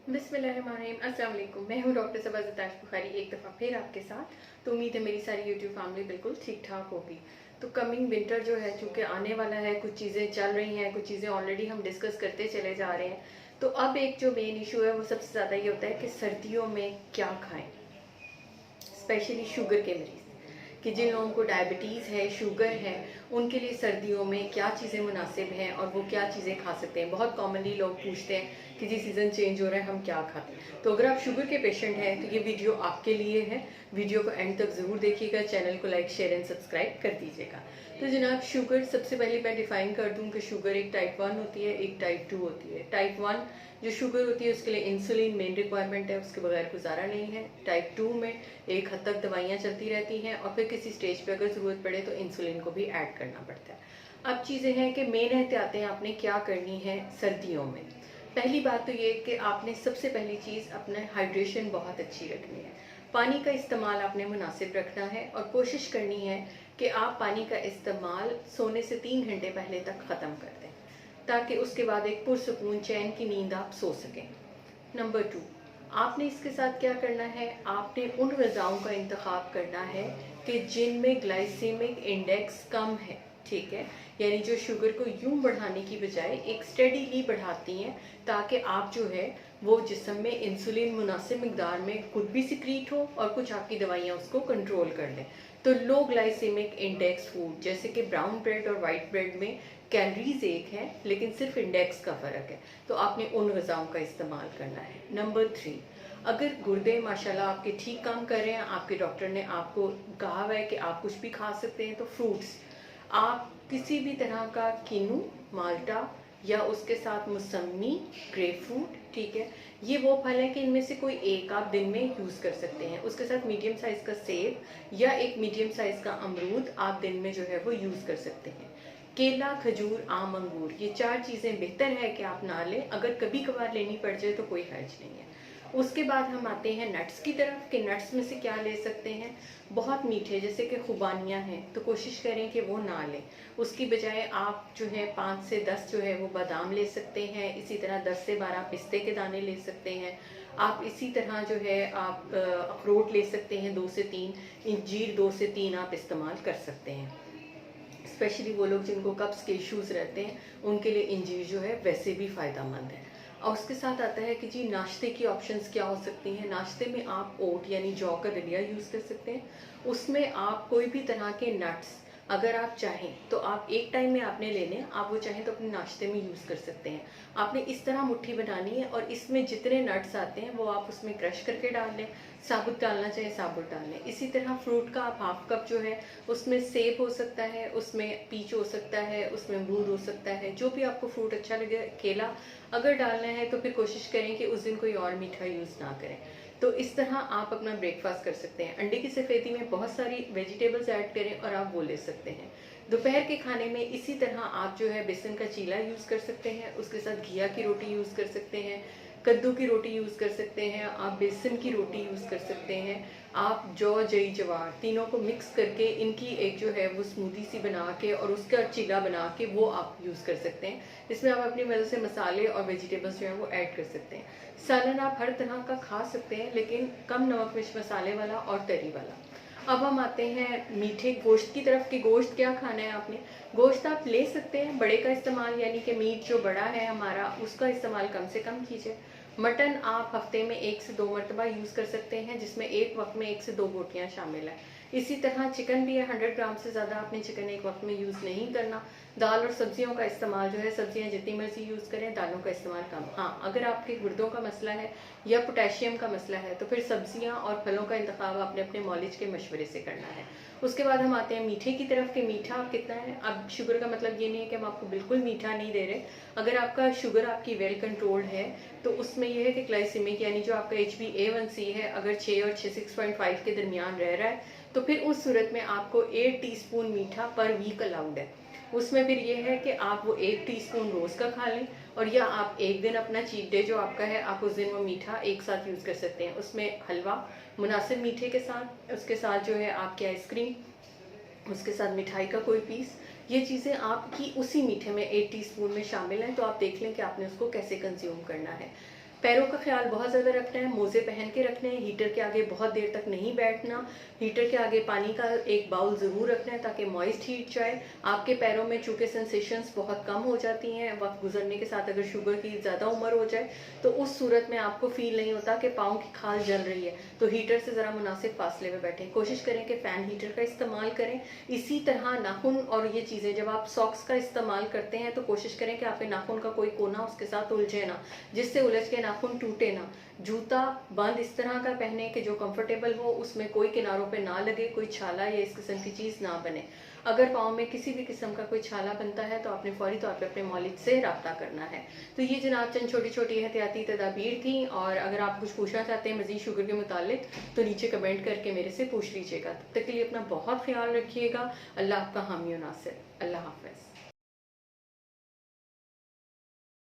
बिस्मिल्लाहिर्रहमानिर्रहीम। अस्सलाम वालेकुम। मैं हूँ डॉक्टर सबा ज़ताश बुखारी एक दफ़ा फिर आपके साथ। तो उम्मीद है मेरी सारी यूट्यूब फैमिली बिल्कुल ठीक ठाक होगी। तो कमिंग विंटर जो है चूँकि आने वाला है, कुछ चीज़ें चल रही हैं, कुछ चीज़ें ऑलरेडी हम डिस्कस करते चले जा रहे हैं। तो अब एक जो मेन इशू है वो सबसे ज़्यादा ये होता है कि सर्दियों में क्या खाएँ, स्पेशली शुगर के मरीज़, कि जिन लोगों को डायबिटीज़ है, शुगर है, उनके लिए सर्दियों में क्या चीज़ें मुनासिब हैं और वो क्या चीज़ें खा सकते हैं। बहुत कॉमनली लोग पूछते हैं कि जी सीज़न चेंज हो रहा है, हम क्या खाते हैं। तो अगर आप शुगर के पेशेंट हैं तो ये वीडियो आपके लिए है। वीडियो को एंड तक ज़रूर देखिएगा, चैनल को लाइक शेयर एंड सब्सक्राइब कर दीजिएगा। तो जनाब, शुगर सबसे पहले मैं डिफ़ाइन कर दूं कि शुगर एक टाइप 1 होती है, एक टाइप 2 होती है। टाइप 1 जो शुगर होती है उसके लिए इंसुलिन मेन रिक्वायरमेंट है, उसके बगैर गुजारा नहीं है। टाइप 2 में एक हद तक दवाइयाँ चलती रहती हैं और फिर किसी स्टेज पे अगर ज़रूरत पड़े तो इंसुलिन को भी ऐड करना पड़ता है। अब चीज़ें हैं कि मेन एहतियातें आपने क्या करनी है सर्दियों में। पहली बात तो ये कि आपने सबसे पहली चीज़ अपने हाइड्रेशन बहुत अच्छी रखनी है। पानी का इस्तेमाल आपने मुनासिब रखना है और कोशिश करनी है कि आप पानी का इस्तेमाल सोने से 3 घंटे पहले तक ख़त्म कर दें, ताकि उसके बाद एक पुरसुकून चैन की नींद आप सो सकें। नंबर 2, आपने इसके साथ क्या करना है, आपने उन ग़िज़ाओं का इंतखाब करना है कि जिनमें ग्लाइसेमिक इंडेक्स कम है। ठीक है, यानी जो शुगर को यूं बढ़ाने की बजाय एक स्टेडीली बढ़ाती हैं, ताकि आप जो है वो जिस्म में इंसुलिन मुनासिब मकदार में खुद भी सिक्रीट हो और कुछ आपकी दवाइयाँ उसको कंट्रोल कर लें। तो लो ग्लाइसेमिक इंडेक्स फूड जैसे कि ब्राउन ब्रेड और वाइट ब्रेड में कैलोरीज एक है लेकिन सिर्फ इंडेक्स का फ़र्क है, तो आपने उन ग़िज़ाओं का इस्तेमाल करना है। नंबर 3, अगर गुर्दे माशाल्लाह आपके ठीक काम कर रहे हैं, आपके डॉक्टर ने आपको कहा हुआ है कि आप कुछ भी खा सकते हैं, तो फ्रूट्स आप किसी भी तरह का किनू, माल्टा या उसके साथ मौसमी, ग्रेपफ्रूट, ठीक है, ये वो फल है कि इनमें से कोई एक आप दिन में यूज़ कर सकते हैं। उसके साथ मीडियम साइज़ का सेब या एक मीडियम साइज़ का अमरूद आप दिन में जो है वो यूज़ कर सकते हैं। केला, खजूर, आम, अंगूर, ये 4 चीज़ें बेहतर है कि आप ना लें। अगर कभी कभार लेनी पड़ जाए तो कोई हर्ज नहीं है। उसके बाद हम आते हैं नट्स की तरफ कि नट्स में से क्या ले सकते हैं। बहुत मीठे जैसे कि खुबानियाँ हैं तो कोशिश करें कि वो ना लें। उसकी बजाय आप जो है 5 से 10 जो है वो बादाम ले सकते हैं। इसी तरह 10 से 12 पिस्ते के दाने ले सकते हैं। आप इसी तरह जो है आप अखरोट ले सकते हैं 2 से 3, इंजीर 2 से 3 आप इस्तेमाल कर सकते हैं। स्पेशली वो लोग जिनको कब्ज़ के इश्यूज़ रहते हैं उनके लिए इंजीर जो है वैसे भी फ़ायदेमंद है। और उसके साथ आता है कि जी नाश्ते की ऑप्शंस क्या हो सकती हैं। नाश्ते में आप ओट यानी जौ का दलिया यूज़ कर सकते हैं। उसमें आप कोई भी तरह के नट्स अगर आप चाहें तो आप एक टाइम में आपने लेने हैं, आप वो चाहें तो अपने नाश्ते में यूज़ कर सकते हैं। आपने इस तरह मुट्ठी बनानी है और इसमें जितने नट्स आते हैं वो आप उसमें क्रश करके डाल लें। साबुत डालना चाहे साबुत डाल लें। इसी तरह फ्रूट का आप हाफ कप जो है उसमें सेब हो सकता है, उसमें पीच हो सकता है, उसमें अमरूद हो सकता है, जो भी आपको फ्रूट अच्छा लगे। केला अगर डालना है तो फिर कोशिश करें कि उस दिन कोई और मीठा यूज़ ना करें। तो इस तरह आप अपना ब्रेकफास्ट कर सकते हैं। अंडे की सफ़ेदी में बहुत सारी वेजिटेबल्स ऐड करें और आप वो ले सकते हैं। दोपहर के खाने में इसी तरह आप जो है बेसन का चीला यूज़ कर सकते हैं, उसके साथ घिया की रोटी यूज़ कर सकते हैं, कद्दू की रोटी यूज़ कर सकते हैं, आप बेसन की रोटी यूज़ कर सकते हैं। आप जौ, जई, जवार तीनों को मिक्स करके इनकी एक जो है वो स्मूदी सी बना के और उसका चीला बना के वो आप यूज़ कर सकते हैं। इसमें आप अपनी मर्ज़ी से मसाले और वेजिटेबल्स जो हैं वो ऐड कर सकते हैं। सालन आप हर तरह का खा सकते हैं लेकिन कम नमक मिर्च मसाले वाला और तरी वाला। अब हम आते हैं मीठे गोश्त की तरफ कि गोश्त क्या खाना है आपने। गोश्त आप ले सकते हैं बड़े का इस्तेमाल, यानी कि मीट जो बड़ा है हमारा उसका इस्तेमाल कम से कम कीजिए। मटन आप हफ्ते में 1 से 2 मरतबा यूज़ कर सकते हैं, जिसमें एक वक्त में 1 से 2 बोटियाँ शामिल हैं। इसी तरह चिकन भी है, 100 ग्राम से ज़्यादा आपने चिकन एक वक्त में यूज़ नहीं करना। दाल और सब्जियों का इस्तेमाल जो है, सब्जियां जितनी मर्जी यूज़ करें, दालों का इस्तेमाल कम। हाँ, अगर आपके गुर्दों का मसला है या पोटेशियम का मसला है तो फिर सब्जियां और फलों का इंतखाब आपने अपने मौलिज के मशवरे से करना है। उसके बाद हम आते हैं मीठे की तरफ कि मीठा आप कितना है। अब शुगर का मतलब ये नहीं है कि हम आपको बिल्कुल मीठा नहीं दे रहे। अगर आपका शुगर आपकी वेल कंट्रोल्ड है तो उसमें यह है कि ग्लाइसेमिक यानी जो आपका HbA1c है अगर 6 और 6.5 के दरमियान रह रहा है तो फिर उस सूरत में आपको 8 टीस्पून मीठा पर वीक अलाउड है। उसमें फिर ये है कि आप वो 1 टीस्पून रोज़ का खा लें और या आप एक दिन अपना चीट डे जो आपका है आप उस दिन वो मीठा एक साथ यूज़ कर सकते हैं। उसमें हलवा मुनासिब मीठे के साथ, उसके साथ जो है आपकी आइसक्रीम, उसके साथ मिठाई का कोई पीस, ये चीज़ें आपकी उसी मीठे में 8 टीस्पून में शामिल हैं। तो आप देख लें कि आपने उसको कैसे कंज्यूम करना है। पैरों का ख्याल बहुत ज़्यादा रखना है, मोज़े पहन के रखने हैं, हीटर के आगे बहुत देर तक नहीं बैठना, हीटर के आगे पानी का एक बाउल ज़रूर रखना है ताकि मॉइस्ट हीट जाए। आपके पैरों में चूँकि सेंसेशंस बहुत कम हो जाती हैं वक्त गुजरने के साथ, अगर शुगर की ज़्यादा उम्र हो जाए तो उस सूरत में आपको फील नहीं होता कि पाँव की खाल जल रही है, तो हीटर से ज़रा मुनासिब फासले में बैठें। कोशिश करें कि फ़ैन हीटर का इस्तेमाल करें। इसी तरह नाखून और ये चीज़ें, जब आप सॉक्स का इस्तेमाल करते हैं तो कोशिश करें कि आपके नाखून का कोई कोना उसके साथ उलझे ना, जिससे उलझ के नाखून टूटे ना। जूता बंद इस तरह का पहने कि जो कंफर्टेबल हो, उसमें कोई किनारों पे ना लगे, कोई छाला या इस किस्म की चीज़ ना बने। अगर पाँव में किसी भी किस्म का कोई छाला बनता है तो आपने फौरी तौर पे अपने मौलिद से रब्ता करना है। तो ये जनाब चंद छोटी छोटी एहतियाती तदाबीर थी, और अगर आप कुछ पूछना चाहते हैं मज़ीद शुगर के मुतालिक तो नीचे कमेंट करके मेरे से पूछ लीजिएगा। तब तक के लिए अपना बहुत ख्याल रखिएगा। अल्लाह आपका हामी और नासिर। अल्लाह हाफ़िज़।